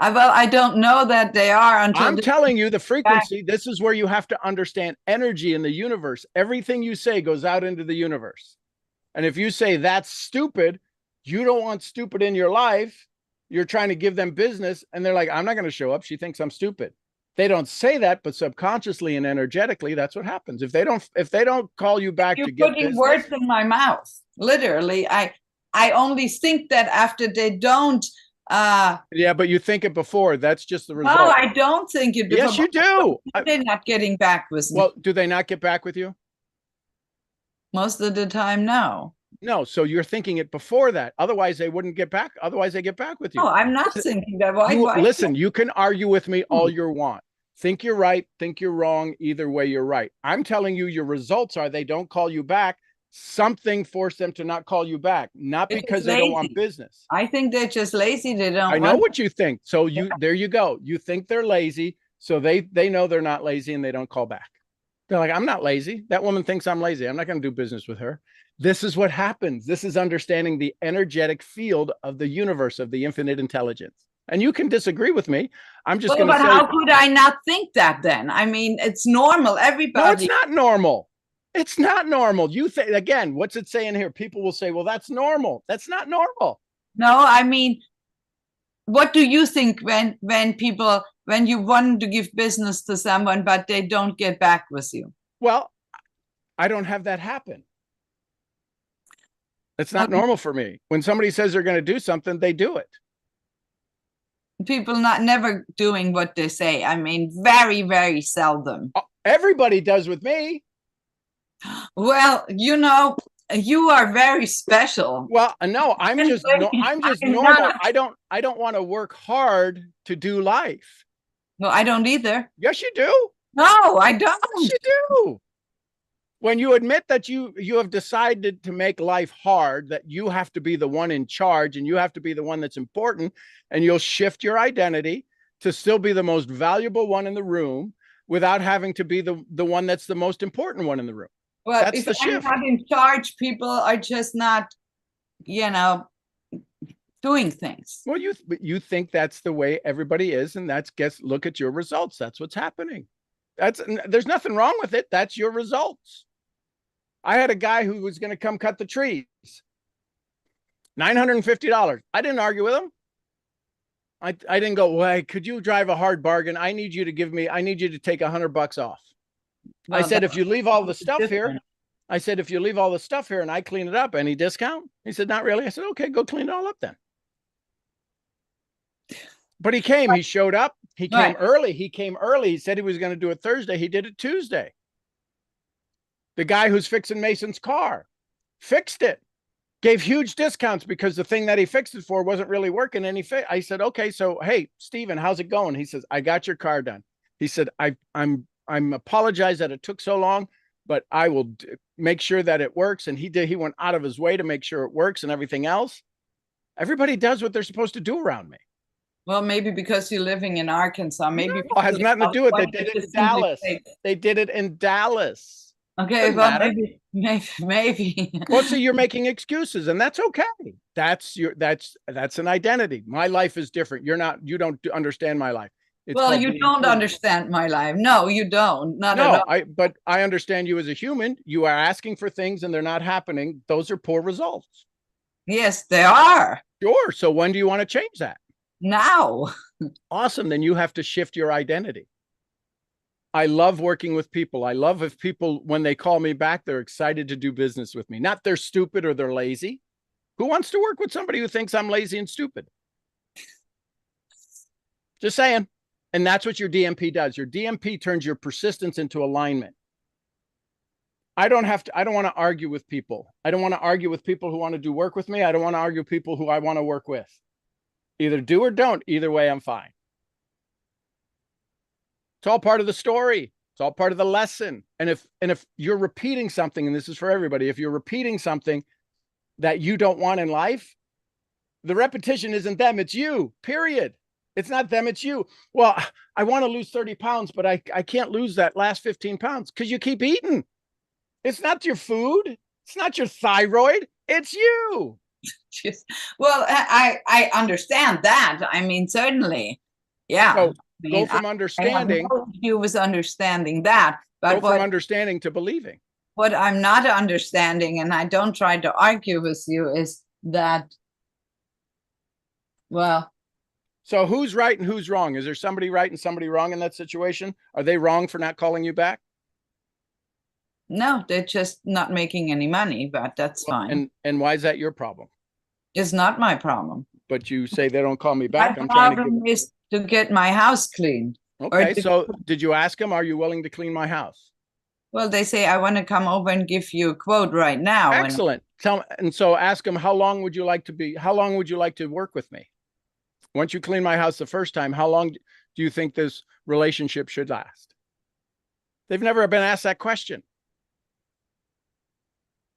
Well, I don't know that they are until I'm telling you the frequency. This is where you have to understand energy in the universe. Everything you say goes out into the universe. And if you say that's stupid, you don't want stupid in your life. You're trying to give them business, and they're like, I'm not going to show up. She thinks I'm stupid. They don't say that, but subconsciously and energetically, that's what happens. If they don't call you back to get business, you're putting words in my mouth. Literally, I only think that after they don't. Yeah, but you think it before. That's just the result. No, I don't think it before. Yes, you do. They're not getting back with me. Well, do they not get back with you? Most of the time, no. No, so you're thinking it before that. Otherwise, they wouldn't get back. Otherwise, they get back with you. No, I'm not thinking that. Why? Listen, you can argue with me all you want. Think you're right, think you're wrong. Either way, you're right. I'm telling you, your results are they don't call you back. Something forced them to not call you back, not because they don't want business. I think they're just lazy. They don't. I know what you think. So there you go. You think they're lazy, so they know they're not lazy and they don't call back. They're like, I'm not lazy. That woman thinks I'm lazy. I'm not going to do business with her. This is what happens. This is understanding the energetic field of the universe, of the infinite intelligence. And you can disagree with me. I'm just going to say. But how could I not think that then? I mean, it's normal. Everybody. No, it's not normal. It's not normal. You think, again, what's it saying here? People will say, well, that's normal. That's not normal. No, I mean, what do you think when you want to give business to someone, but they don't get back with you? Well, I don't have that happen. It's not normal for me. When somebody says they're going to do something, they do it. People never doing what they say. I mean, very, very seldom. Everybody does with me. Well, you are very special. Well, no, I'm just normal. I don't want to work hard to do life. No, I don't either. Yes, you do. No, I don't. Yes, you do. When you admit that you have decided to make life hard, that you have to be the one in charge and you have to be the one that's important, and you'll shift your identity to still be the most valuable one in the room without having to be the one that's the most important one in the room. Well, that's the shift. If I'm not in charge, people are just not, doing things. Well, you think that's the way everybody is, and look at your results. That's what's happening. There's nothing wrong with it. That's your results. I had a guy who was going to come cut the trees. $950. I didn't argue with him. I didn't go, well, could you drive a hard bargain? I need you to take $100 off. Well, I said, if you leave all the stuff here, and I clean it up, any discount? He said, not really. I said, okay, go clean it all up then. But he showed up. He came early. He said he was going to do it Thursday. He did it Tuesday. The guy who's fixing Mason's car fixed it, gave huge discounts because the thing that he fixed it for wasn't really working. And I said, okay, so, hey, Steven, how's it going? He says, I got your car done. He said, I'm apologize that it took so long, but I will make sure that it works. And he went out of his way to make sure it works and everything else. Everybody does what they're supposed to do around me. Well, maybe because you're living in Arkansas, maybe. No, it has nothing to do with it. They did it in Dallas. They did it in Dallas. Okay, well, maybe. Well, so you're making excuses, and that's okay. That's an identity. My life is different. You don't understand my life. It's Well, called you don't DMP. understand my life. No, you don't. Not at No, all. but I understand you as a human. You are asking for things and they're not happening. Those are poor results. Yes, they are. Sure. So when do you want to change that? Now. Awesome. Then you have to shift your identity. I love working with people. I love if people, when they call me back, they're excited to do business with me. Not they're stupid or they're lazy. Who wants to work with somebody who thinks I'm lazy and stupid? Just saying. And that's what your DMP does. Your DMP turns your persistence into alignment. I don't want to argue with people. I don't want to argue with people who want to do work with me. I don't want to argue with people who I want to work with. Either do or don't. Either way, I'm fine. It's all part of the story. It's all part of the lesson. And if you're repeating something, and this is for everybody, if you're repeating something that you don't want in life, the repetition isn't them, it's you, period. It's not them, it's you. Well, I want to lose 30 pounds, but I can't lose that last 15 pounds because you keep eating. It's not your food. It's not your thyroid. It's you. Well, I understand that. I mean, certainly. Yeah. So I go mean, from understanding. I have no issue with understanding that. But Go from understanding to believing. What I'm not understanding, and I don't try to argue with you, is that, well. So who's right and who's wrong? Is there somebody right and somebody wrong in that situation? Are they wrong for not calling you back? No, they're just not making any money, but that's fine. And why is that your problem? It's not my problem. But you say they don't call me back. My problem is to get my house cleaned. Okay, so did you ask them, are you willing to clean my house? Well, they say, I want to come over and give you a quote right now. Excellent. And so ask them, how long would you like to work with me? Once you clean my house the first time, how long do you think this relationship should last? They've never been asked that question.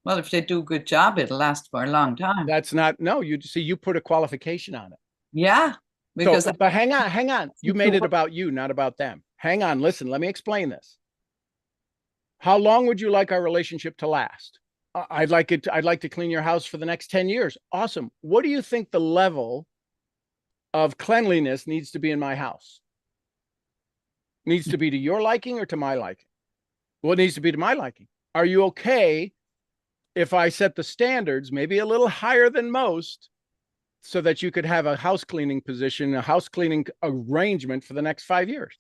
Well, if they do a good job, it'll last for a long time. That's not, no, you put a qualification on it. Yeah. Because but hang on. You made it about you, not about them. Hang on, listen, let me explain this. How long would you like our relationship to last? I'd like to clean your house for the next 10 years. Awesome. What do you think the level of cleanliness needs to be in my house? Needs to be to your liking or to my liking? Well, it needs to be to my liking. Are you okay if I set the standards maybe a little higher than most so that you could have a house cleaning position, a house cleaning arrangement for the next 5 years?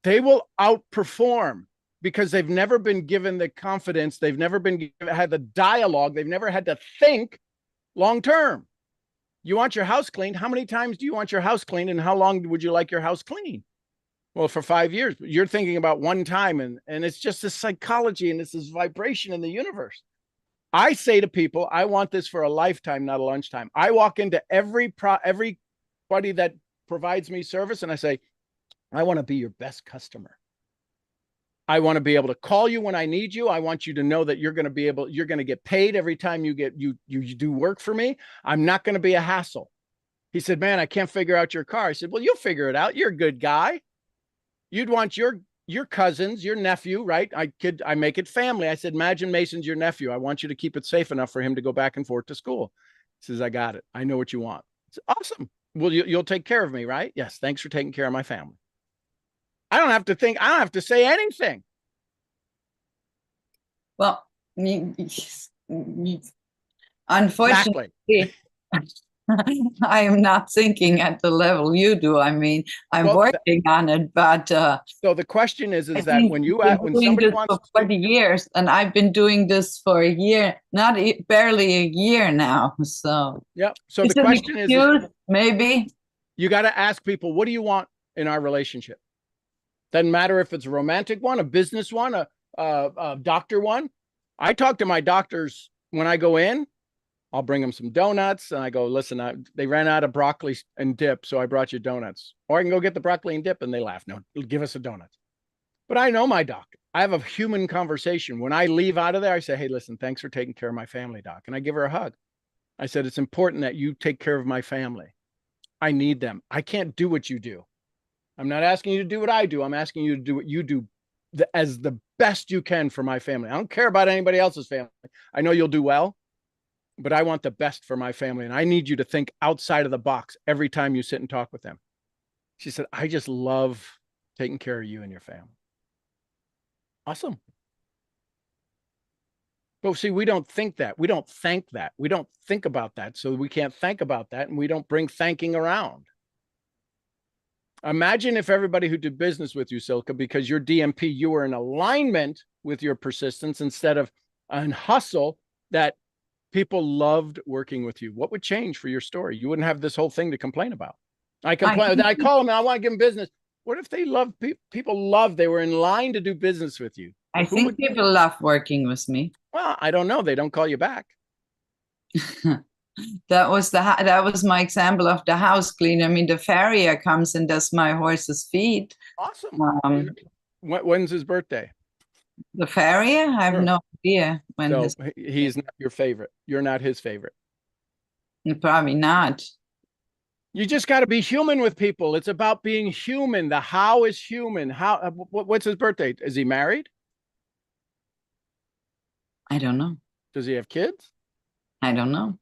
They will outperform because they've never been given the confidence. They've never had the dialogue. They've never had to think long term. You want your house cleaned? How many times do you want your house cleaned? And how long would you like your house cleaned? Well, for 5 years. You're thinking about one time, and it's just this psychology and it's this vibration in the universe. I say to people, I want this for a lifetime, not a lunchtime. I walk into everybody that provides me service and I say, I want to be your best customer. I want to be able to call you when I need you. I want you to know that you're going to get paid every time you do work for me. I'm not going to be a hassle. He said, man, I can't figure out your car. I said, well, you'll figure it out. You're a good guy. You'd want your cousins, your nephew, right? I make it family. I said, imagine Mason's your nephew. I want you to keep it safe enough for him to go back and forth to school. He says, I got it. I know what you want. It's awesome. Well, you'll take care of me, right? Yes. Thanks for taking care of my family. I don't have to think. I don't have to say anything. Well, unfortunately, exactly. I am not thinking at the level you do. I mean, I'm working on it, but so the question is that when somebody wants for 40 years, and I've been doing this for a year, barely a year now. So yeah. So the question is, maybe you got to ask people, what do you want in our relationship? Doesn't matter if it's a romantic one, a business one, a doctor one. I talk to my doctors when I go in. I'll bring them some donuts and I go, listen, they ran out of broccoli and dip, so I brought you donuts. Or I can go get the broccoli and dip, and they laugh. No, give us a donut. But I know my doctor. I have a human conversation. When I leave out of there, I say, hey, listen, thanks for taking care of my family, doc. And I give her a hug. I said, it's important that you take care of my family. I need them. I can't do what you do. I'm not asking you to do what I do. I'm asking you to do what you do as the best you can for my family. I don't care about anybody else's family. I know you'll do well. but I want the best for my family. And I need you to think outside of the box every time you sit and talk with them. She said, I just love taking care of you and your family. Awesome. But see, we don't think that. We don't thank that. We don't think about that. So we can't think about that. And we don't bring thanking around. Imagine if everybody who did business with you, Silke, because you're DMP, you were in alignment with your persistence instead of an hustle, that people loved working with you. What would change for your story? You wouldn't have this whole thing to complain about. I complain. I call them and I want to give them business. What if they love people love, they were in line to do business with you? I think people love working with me. Well, I don't know. They don't call you back. That was my example of the house cleaner. I mean, the farrier comes and does my horse's feet. Awesome. When's his birthday? The farrier? I have no idea when. So he's not your favorite. You're not his favorite. Probably not. You just got to be human with people. It's about being human. The how is human. How? What's his birthday? Is he married? I don't know. Does he have kids? I don't know.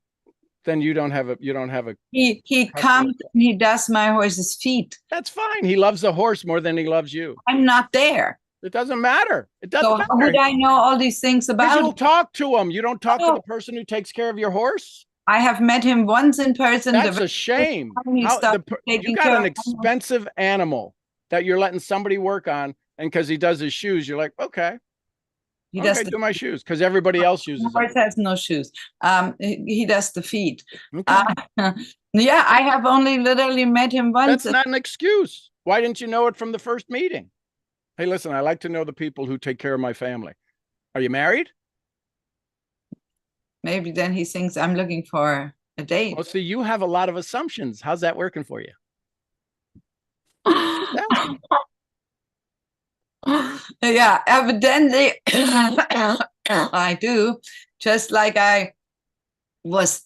Then you don't have a. He comes and he does my horse's feet. That's fine. He loves the horse more than he loves you. I'm not there. It doesn't matter. It doesn't matter. How would I know all these things about? You'll talk to him. You don't talk to the person who takes care of your horse. I have met him once in person. That's a shame. You got an expensive animal that you're letting somebody work on, and because he does his shoes, you're like, okay. He does do my shoes because everybody else uses them. Horse has no shoes. He does the feet. Okay. Yeah, I have only literally met him once. That's not an excuse. Why didn't you know it from the first meeting? Hey, listen, I like to know the people who take care of my family. Are you married? Maybe then he thinks I'm looking for a date. Well, see, you have a lot of assumptions. How's that working for you? Yeah, evidently I do. Just like I was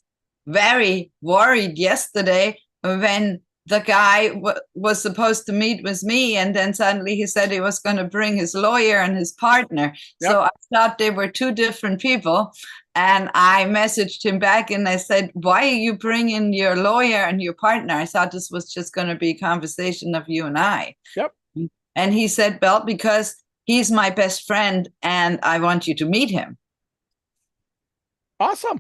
very worried yesterday when the guy was supposed to meet with me, and then suddenly he said he was going to bring his lawyer and his partner. Yep. So I thought they were two different people, and I messaged him back and I said, why are you bringing your lawyer and your partner? I thought this was just going to be a conversation of you and I. Yep. And he said, well, because he's my best friend and I want you to meet him. Awesome.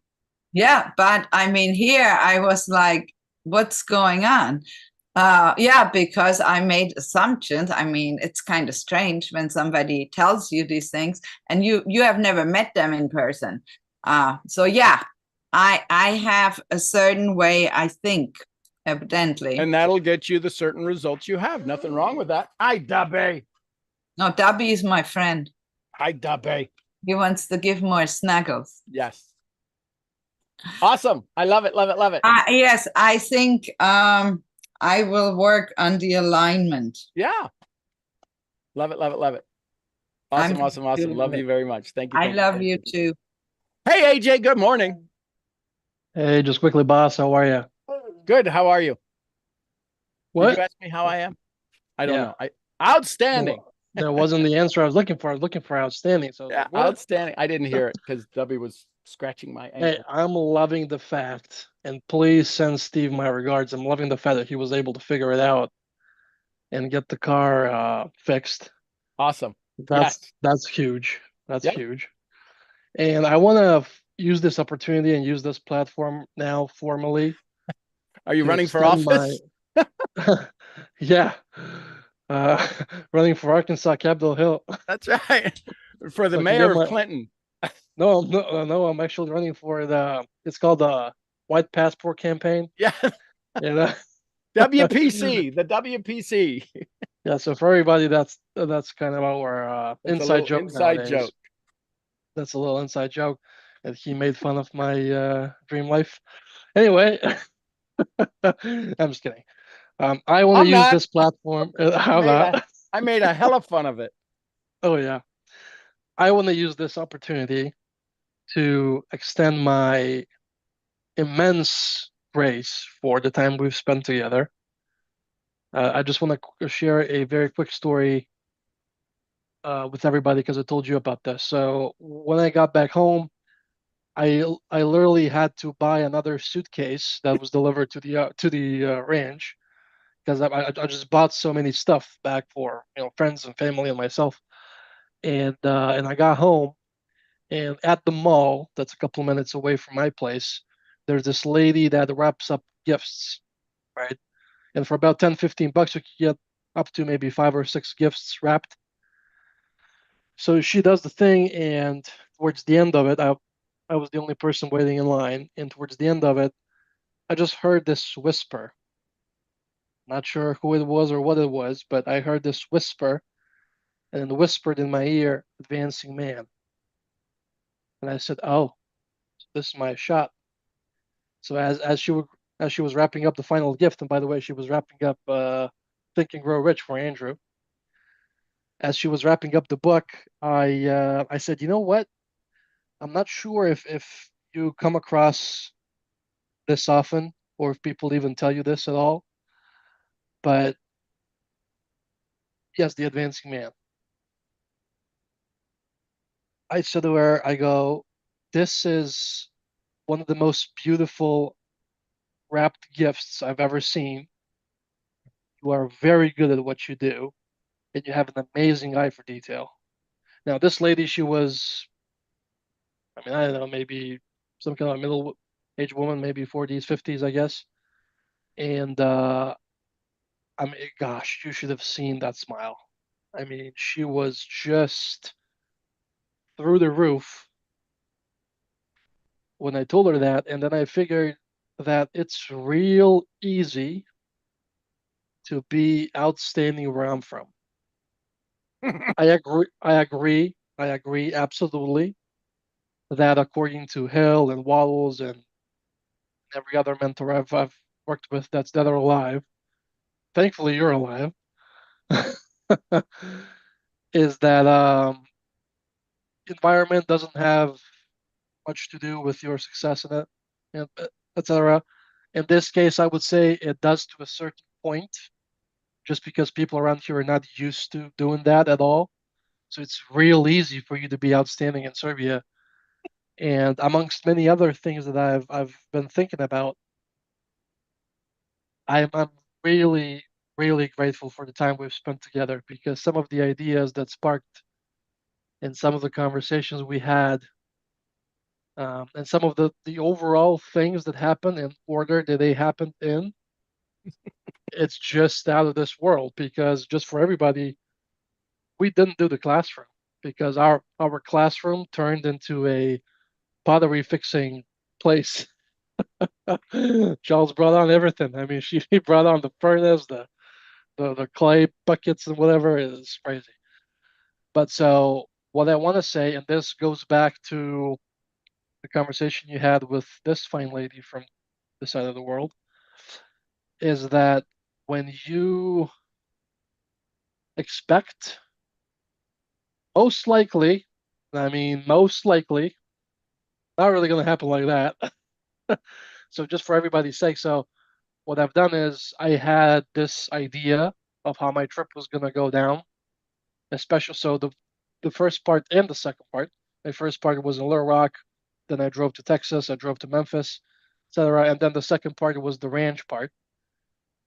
Yeah, but I mean, here I was like, what's going on? Yeah, because I made assumptions. I mean, it's kind of strange when somebody tells you these things and you have never met them in person. So yeah, I have a certain way I think, evidently. And that'll get you the certain results you have. Nothing wrong with that. Hi, Dubby. No, Dubby is my friend. Hi, Dubby. He wants to give more snuggles. Yes. Awesome. I love it, love it, love it. Yes, I think I will work on the alignment. Yeah. Love it, love it, love it. Awesome, awesome, awesome. Love you very much. Thank you. I love you too. Hey, AJ, good morning. Hey, just quickly, boss, how are you? Good. How are you? What? Did you ask me how I am? I don't know. Outstanding. Well, that wasn't the answer I was looking for. I was looking for outstanding. So yeah, like, outstanding. I didn't hear it because Dubby was scratching my ankle. Hey, I'm loving the fact, and please send Steve my regards. I'm loving the fact that he was able to figure it out and get the car fixed. Awesome. That's huge. That's huge. And I want to use this opportunity and use this platform now formally. Are you running for office? Yeah. Running for Arkansas Capitol Hill. That's right. For the mayor of Clinton. No, I'm actually running for it's called the White Passport Campaign. Yeah. WPC, the WPC. Yeah, so for everybody, that's kind of our inside joke. Inside joke. That's a little inside joke. And he made fun of my dream life. Anyway, I'm just kidding. I want to use this platform. I made a hell of fun of it. Oh, yeah. I want to use this opportunity to extend my immense grace for the time we've spent together. I just want to share a very quick story with everybody because I told you about this. So when I got back home, I literally had to buy another suitcase that was delivered to the ranch because I just bought so many stuff back for friends and family and myself, and I got home, and at the mall that's a couple of minutes away from my place, there's this lady that wraps up gifts, right? And for about 10-15 bucks you can get up to maybe 5 or 6 gifts wrapped. So she does the thing, and towards the end of it, I was the only person waiting in line, and towards the end of it, I just heard this whisper. Not sure who it was or what it was, but I heard this whisper, and it whispered in my ear, "Advancing man." And I said, "Oh, this is my shot." So as she was wrapping up the final gift, and by the way, she was wrapping up Think and Grow Rich for Andrew. As she was wrapping up the book, I said, "You know what? I'm not sure if you come across this often, or if people even tell you this at all, but yes, the advancing man." I said to her, I go, "This is one of the most beautiful wrapped gifts I've ever seen. You are very good at what you do, and you have an amazing eye for detail." Now, this lady, she was, I mean, I don't know, maybe some kind of middle-aged woman, maybe 40s, 50s, I guess. And I mean, gosh, you should have seen that smile. I mean, she was just through the roof when I told her that. And then I figured that it's real easy to be outstanding where I'm from. I agree. I agree absolutely that according to Hill and Waddles and every other mentor I've worked with that's dead or alive, thankfully you're alive, is that environment doesn't have much to do with your success in it, and etc. In this case, I would say it does to a certain point, just because people around here are not used to doing that at all. So it's real easy for you to be outstanding in Serbia. And amongst many other things that I've been thinking about, I'm really really grateful for the time we've spent together, because some of the ideas that sparked in some of the conversations we had, and some of the overall things that happen in order that they happened in, it's just out of this world. Because just for everybody, we didn't do the classroom, because our classroom turned into a pottery fixing place. Charles brought on everything. I mean, he brought on the furnace, the clay buckets and whatever. Is crazy. But so what I want to say, and this goes back to the conversation you had with this fine lady from this side of the world, is that when you expect, most likely, I mean, most likely, not really going to happen like that. So just for everybody's sake, so what I've done is I had this idea of how my trip was going to go down, especially so the first part and the second part. My first part was in Little Rock, then I drove to Texas, I drove to Memphis, etc. And then the second part was the ranch part.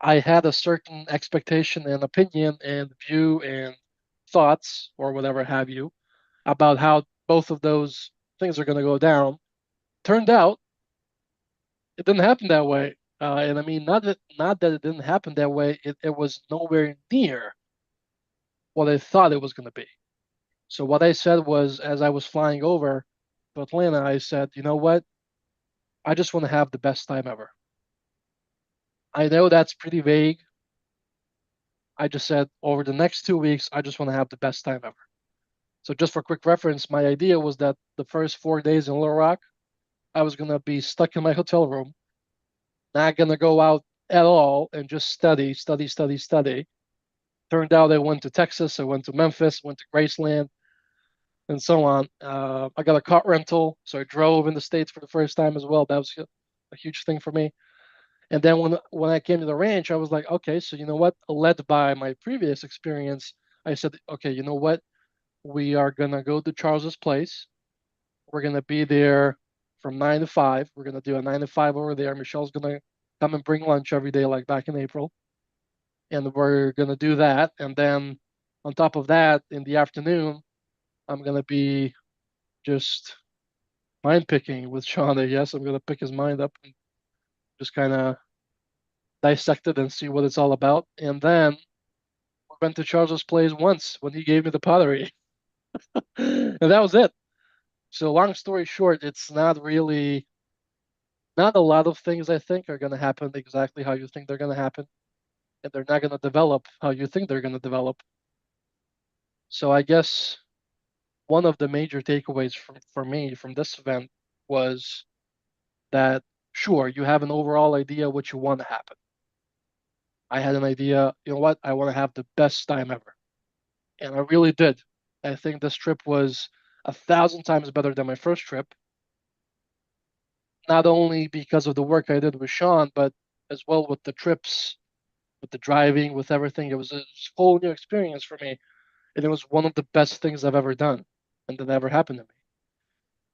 I had a certain expectation and opinion and view and thoughts or whatever have you about how both of those things are going to go down. Turned out it didn't happen that way. And I mean, not that it didn't happen that way. It was nowhere near what I thought it was going to be. So what I said was, as I was flying over to Atlanta, I said, you know what? I just want to have the best time ever. I know that's pretty vague. I just said over the next 2 weeks, I just want to have the best time ever. So just for quick reference, my idea was that the first 4 days in Little Rock, I was gonna be stuck in my hotel room, not gonna go out at all, and just study, study, study, study. Turned out I went to Texas, I went to Memphis, went to Graceland, and so on. I got a car rental, so I drove in the States for the first time as well. That was a huge thing for me. And then when I came to the ranch, I was like, okay, so you know what? Led by my previous experience, I said, okay, you know what? We are gonna go to Charles's place. We're gonna be there from 9 to 5. We're going to do a 9 to 5 over there. Michelle's going to come and bring lunch every day, like back in April. And we're going to do that. And then on top of that, in the afternoon, I'm going to be just mind picking with Sean, I guess. I'm going to pick his mind up and just kind of dissect it and see what it's all about. And then we went to Charles's place once when he gave me the pottery. And that was it. So long story short, it's not really, not a lot of things I think are going to happen exactly how you think they're going to happen. And they're not going to develop how you think they're going to develop. So I guess one of the major takeaways for me from this event was that, sure, you have an overall idea what you want to happen. I had an idea, you know what, I want to have the best time ever. And I really did. I think this trip was 1,000 times better than my first trip. Not only because of the work I did with Sean, but as well with the trips, with the driving, with everything. It was a whole new experience for me. And it was one of the best things I've ever done and that ever happened to me.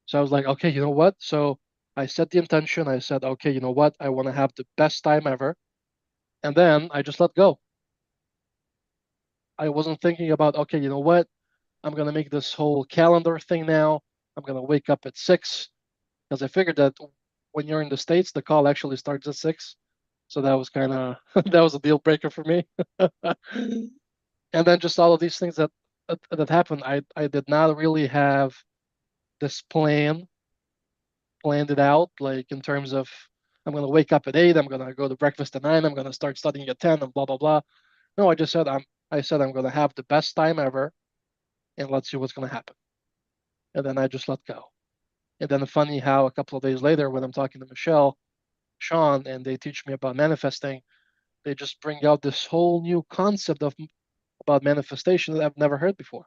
So I was like, okay, you know what? So I set the intention. I said, okay, you know what? I want to have the best time ever. And then I just let go. I wasn't thinking about, okay, you know what? I'm going to make this whole calendar thing now. I'm going to wake up at 6 because I figured that when you're in the States, the call actually starts at 6. So that was kind of, that was a deal breaker for me. And then just all of these things that happened, I did not really have this planned it out, like in terms of I'm going to wake up at 8, I'm going to go to breakfast at 9, I'm going to start studying at 10 and blah, blah, blah. No, I said I'm going to have the best time ever and let's see what's going to happen. And then I just let go. And then funny how a couple of days later, when I'm talking to Michelle, Sean, and they teach me about manifesting, they just bring out this whole new concept about manifestation that I've never heard before.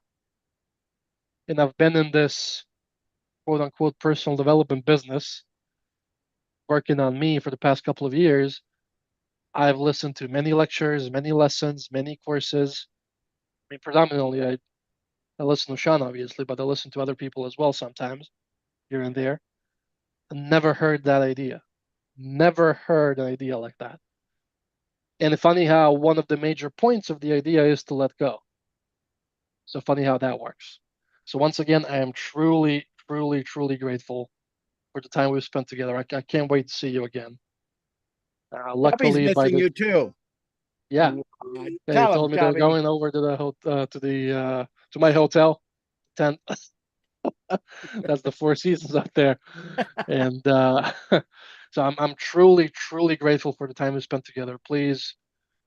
And I've been in this quote unquote personal development business working on me for the past couple of years. I've listened to many lectures, many lessons, many courses. I mean, predominantly I listen to Sean, obviously, but I listen to other people as well sometimes, here and there. I never heard that idea. Never heard an idea like that. And it's funny how one of the major points of the idea is to let go. So funny how that works. So once again, I am truly, truly, truly grateful for the time we've spent together. I can't wait to see you again. Puppy's Luckily, by missing the you too. yeah, Yeah, they tell him, told me they're Cubby. going over to to my hotel tent. That's the Four Seasons up there, and so I'm truly, truly grateful for the time we spent together. Please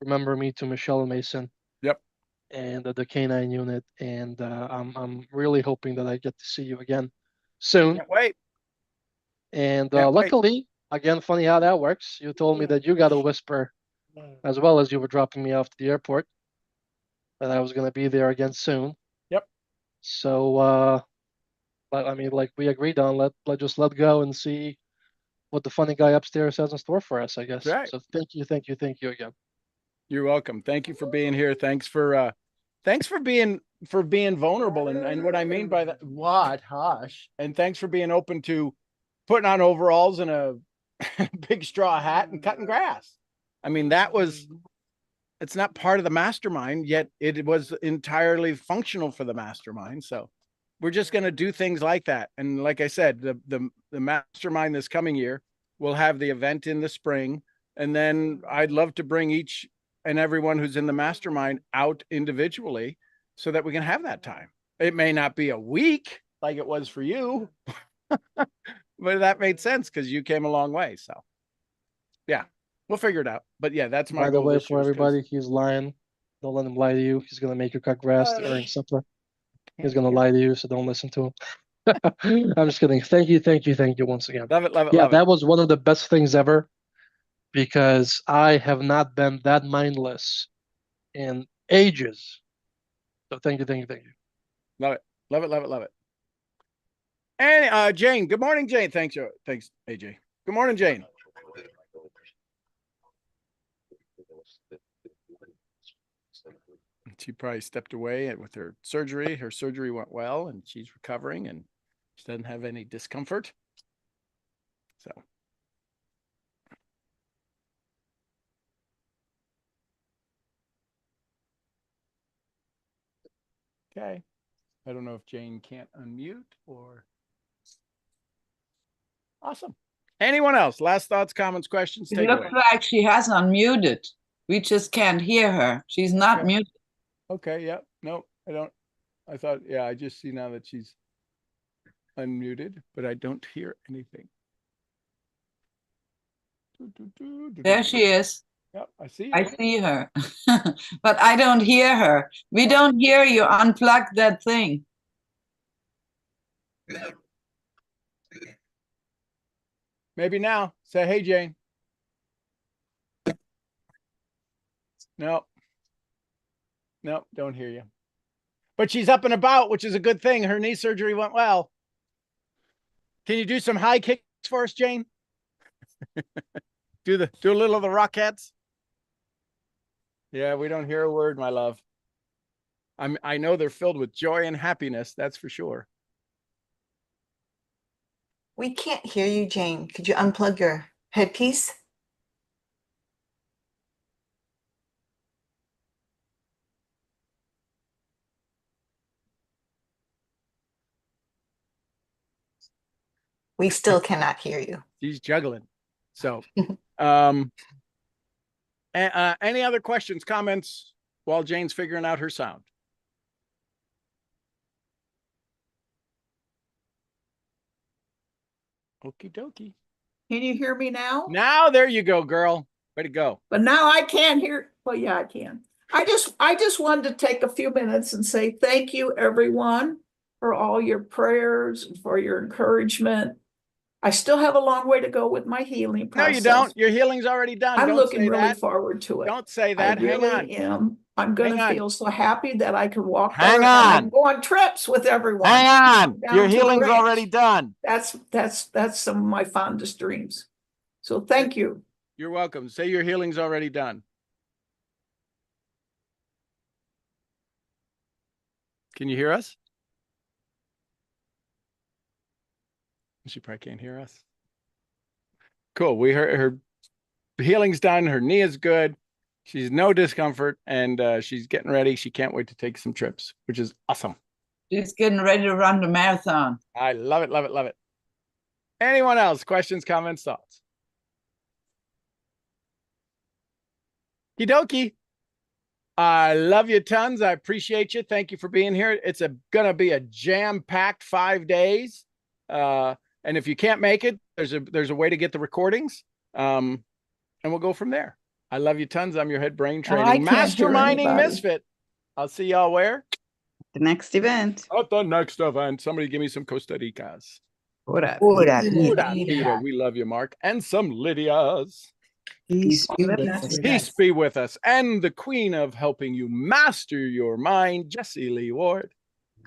remember me to Michelle and Mason. Yep. And the K9 unit, and I'm really hoping that I get to see you again soon. Can't wait. And Can't wait. luckily, again, funny how that works. You told me that you got a whisper as well as you were dropping me off to the airport that I was going to be there again soon. Yep. So, I mean, like we agreed on, let just let go and see what the funny guy upstairs has in store for us, I guess. That's right. So thank you again. You're welcome. Thank you for being here. Thanks for being vulnerable. And what I mean by that, what, hush. And thanks for being open to putting on overalls and a big straw hat and cutting grass. I mean, it's not part of the mastermind, yet it was entirely functional for the mastermind. So we're just going to do things like that. And like I said, the mastermind this coming year, we'll have the event in the spring. And then I'd love to bring each and everyone who's in the mastermind out individually so that we can have that time. It may not be a week like it was for you, but that made sense because you came a long way. So yeah, we'll figure it out. But yeah, that's my By the goal way, this for year. everybody, he's lying. Don't let him lie to you. He's gonna make you cut grass during supper. He's gonna lie to you, so don't listen to him. I'm just kidding. Thank you once again. Love it, love it, Yeah, love it. that was one of the best things ever because I have not been that mindless in ages. So thank you. Love it, love it, love it, love it. And Jane, good morning, Jane. Thanks, AJ. Good morning, Jane. She probably stepped away with her surgery. Her surgery went well and she's recovering and she doesn't have any discomfort. So. Okay. I don't know if Jane can't unmute or. Awesome. Anyone else? Last thoughts, comments, questions? It Take looks away. like she has unmuted. We just can't hear her. She's not Okay. muted. Okay. Yep. No, I don't. I thought, yeah, I just see now that she's unmuted, but I don't hear anything. There she is. Yep, I see I her. see her, but I don't hear her. We don't hear you. Unplug that thing. Maybe now. Say, hey, Jane. No. No, don't hear you. But she's up and about, which is a good thing. Her knee surgery went well. Can you do some high kicks for us, Jane? do a little of the Rockettes. Yeah, we don't hear a word, my love. I know they're filled with joy and happiness, that's for sure. We can't hear you, Jane. Could you unplug your headpiece? We still cannot hear you. She's juggling. So, any other questions, comments while Jane's figuring out her sound? Okie dokie. Can you hear me now? Now there you go, girl. Way to go. But now I can't hear. Well, yeah, I can. I just wanted to take a few minutes and say thank you, everyone, for all your prayers, for your encouragement. I still have a long way to go with my healing process. No, you don't. Your healing's already done. I'm Don't looking say really that. forward to it. Don't say that. I Hang really on. am. I'm going Hang to on. feel so happy that I can walk Hang better and I on. can go on trips with everyone. Hang on. Down Your to the healing's ranch. already done. That's some of my fondest dreams. So thank you. You're welcome. Say your healing's already done. Can you hear us? She probably can't hear us. Cool. We heard her healing's done. Her knee is good. She's no discomfort and she's getting ready. She can't wait to take some trips, which is awesome. She's getting ready to run the marathon. I love it, love it, love it. Anyone else? Questions, comments, thoughts? Okie dokie. I love you tons. I appreciate you. Thank you for being here. It's gonna be a jam-packed 5 days. And if you can't make it, there's a way to get the recordings. And we'll go from there. I love you tons. I'm your head brain training masterminding misfit. I'll see y'all where? The next event. At the next event. Somebody give me some Costa Ricas. Pura Pura vida. vida. We love you, Mark. And some Lydias. Peace be with us. Peace be with us. And the queen of helping you master your mind, Jessie Lee Ward.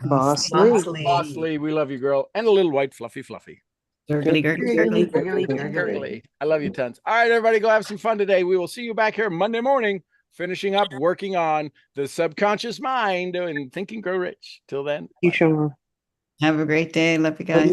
Boss Boss Lee. Lee. Boss Lee, we love you, girl. And a little white fluffy. Gurgly, gurgly, gurgly, gurgly, gurgly. Gurgly. I love you tons. All right, everybody, go have some fun today. We will see you back here Monday morning, finishing up working on the subconscious mind and Think and Grow Rich. Till then. You sure? Have a great day. Love you guys.